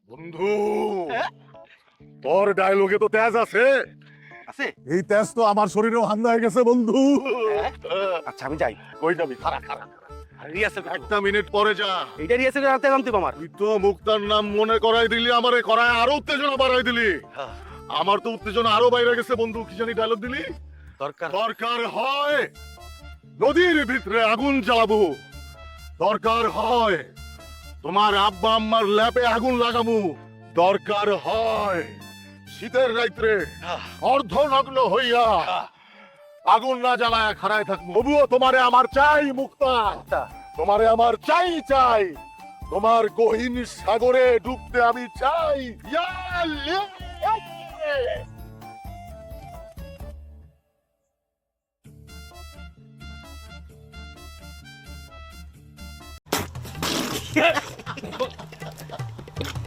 বন্ধু, তোর ডায়লগে তো তেজ আছে। আছে? এই তেজ তো আমার শরীরেও হান্দা হয়ে গেছে বন্ধু। আচ্ছা আমি যাই। কই যাবি? খারা খারা। রিহার্সেল একটা মিনিট পরে যা। এইটা রিহার্সেল করতে জানতে আমার। তুই তো মুক্তার নাম মনে করাই দিলি, আমারে করায় আরো উত্তেজনা বাড়াই দিলি। আমার তো উত্তেজনা আরো বাইরে গেছে বন্ধু। কি জানি ডায়লগ দিলি? দরকার দরকার হয় নদীর ভিতরে আগুন জ্বালাবো, দরকার হয় তোমার আব্বা আম্মার ল্যাপে আগুন লাগাবো, দরকার হয় শীতের রাত্রে অর্ধনগ্ন হইয়া আগুন না জ্বালায় খাড়ায় থাকবো। তবুও তোমারে আমার চাই মুক্তা, তোমারে আমার চাই চাই। তোমার গহীন সাগরে ডুবতে আমি চাই।